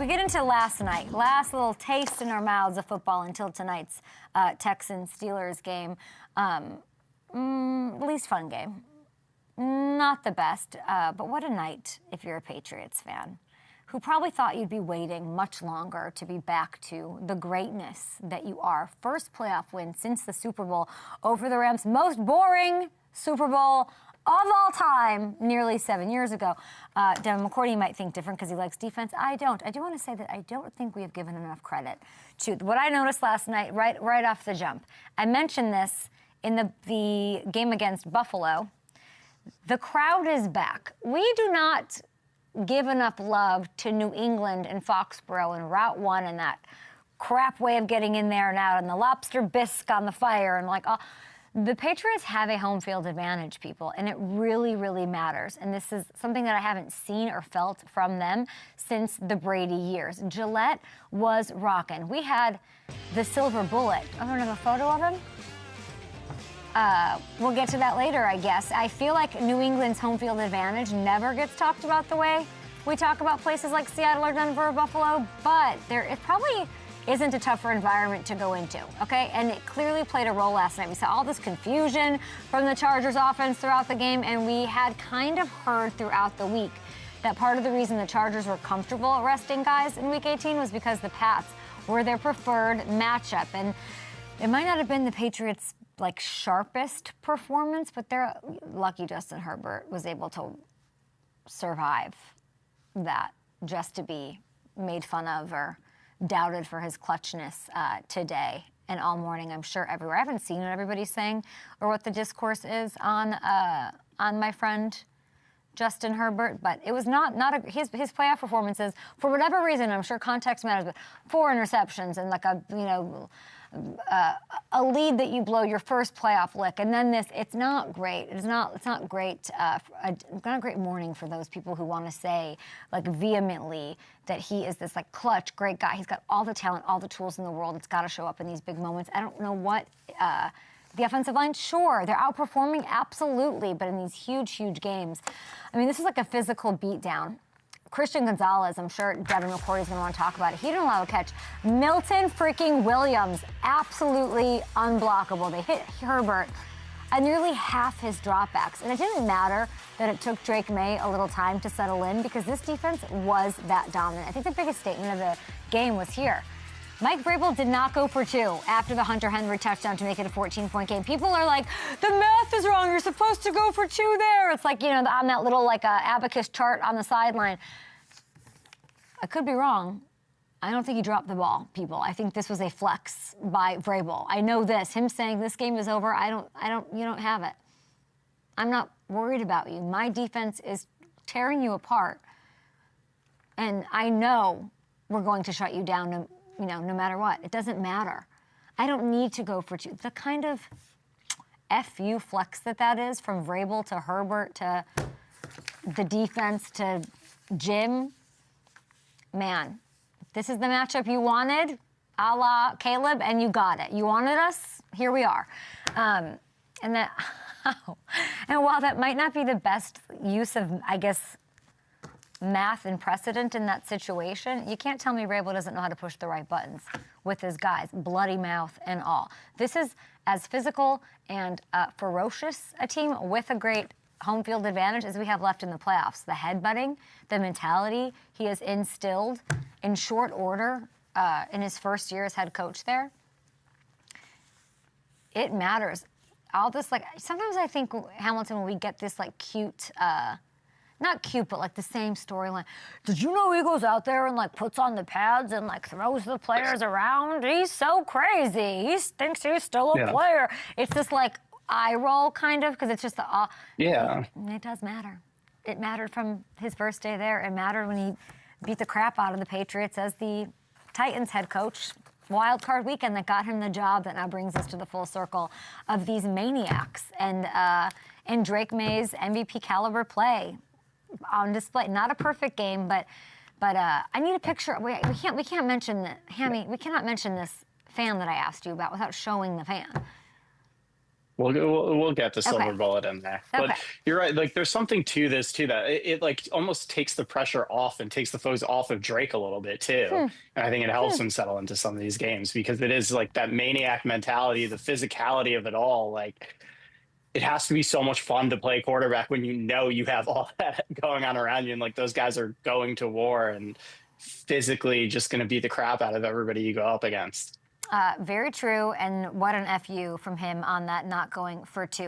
We get into last night, last little taste in our mouths of football until tonight's Texans-Steelers game. Least fun game. Not the best, but what a night if you're a Patriots fan who probably thought you'd be waiting much longer to be back to the greatness that you are. First playoff win since the Super Bowl over the Rams. Most boring Super Bowl of all time, nearly 7 years ago. Devin McCourty might think different because he likes defense. I don't. I do want to say that I don't think we have given enough credit to what I noticed last night right off the jump. I mentioned this in the game against Buffalo. The crowd is back. We do not give enough love to New England and Foxborough and Route 1 and that crap way of getting in there and out and the lobster bisque on the fire and like all. The Patriots have a home field advantage, people, and it really, really matters. And this is something that I haven't seen or felt from them since the Brady years. Gillette was rocking. We had the silver bullet. I don't have a photo of him. We'll get to that later, I guess. I feel like New England's home field advantage never gets talked about the way we talk about places like Seattle or Denver or Buffalo, but it probably isn't a tougher environment to go into, okay? And it clearly played a role last night. We saw all this confusion from the Chargers offense throughout the game, and we had kind of heard throughout the week that part of the reason the Chargers were comfortable resting guys in Week 18 was because the Pats were their preferred matchup. And it might not have been the Patriots' like sharpest performance, but they're lucky Justin Herbert was able to survive that just to be made fun of or doubted for his clutchness today and all morning, I'm sure, everywhere. I haven't seen what everybody's saying or what the discourse is on my friend Justin Herbert, but it was his playoff performances, for whatever reason, I'm sure context matters, but 4 interceptions and like a lead that you blow your first playoff lick, and then this. It's not great. It's not great. Not a great morning for those people who want to say like vehemently that he is this like clutch, great guy. He's got all the talent, all the tools in the world. It's got to show up in these big moments. I don't know what the offensive line. Sure, they're outperforming, absolutely, but in these huge, huge games, I mean, this is like a physical beatdown. Christian Gonzalez, I'm sure Devin McCourty is going to want to talk about it. He didn't allow a catch. Milton freaking Williams, absolutely unblockable. They hit Herbert at nearly half his dropbacks. And it didn't matter that it took Drake Maye a little time to settle in because this defense was that dominant. I think the biggest statement of the game was here. Mike Vrabel did not go for 2 after the Hunter Henry touchdown to make it a 14-point game. People are like, the math is wrong. You're supposed to go for 2 there. It's like, on that little like abacus chart on the sideline. I could be wrong. I don't think he dropped the ball, people. I think this was a flex by Vrabel. I know this. Him saying this game is over, you don't have it. I'm not worried about you. My defense is tearing you apart. And I know we're going to shut you down no matter what. It doesn't matter. I don't need to go for 2. The kind of FU flex that is from Vrabel to Herbert to the defense to Jim. Man, this is the matchup you wanted, a la Caleb, and you got it. You wanted us, here we are. And while that might not be the best use of, I guess, math and precedent in that situation, you can't tell me Vrabel doesn't know how to push the right buttons with his guys, bloody mouth and all. This is as physical and ferocious a team with a great home field advantage as we have left in the playoffs. The headbutting, the mentality he has instilled in short order in his first year as head coach there, it matters. All this, like, sometimes I think, Hamilton, when we get this, like, cute, not cute, but like the same storyline. Did you know he goes out there and like puts on the pads and like throws the players around? He's so crazy. He thinks he's still a player. It's just like eye roll kind of, because it's just the yeah. It does matter. It mattered from his first day there. It mattered when he beat the crap out of the Patriots as the Titans head coach. Wild card weekend that got him the job that now brings us to the full circle of these maniacs and Drake Maye's MVP caliber play on display. Not a perfect game, but I need a picture. We can't mention that, Hammy. We cannot mention this fan that I asked you about without showing the fan. We'll get the silver Okay. bullet in there. Okay. But you're right. Like, there's something to this too that it like almost takes the pressure off and takes the focus off of Drake a little bit too. And I think it helps him settle into some of these games because it is like that maniac mentality, the physicality of it all. Like, it has to be so much fun to play quarterback when you know you have all that going on around you, and like those guys are going to war and physically just going to beat the crap out of everybody you go up against. Very true, and what an FU from him on that not going for two.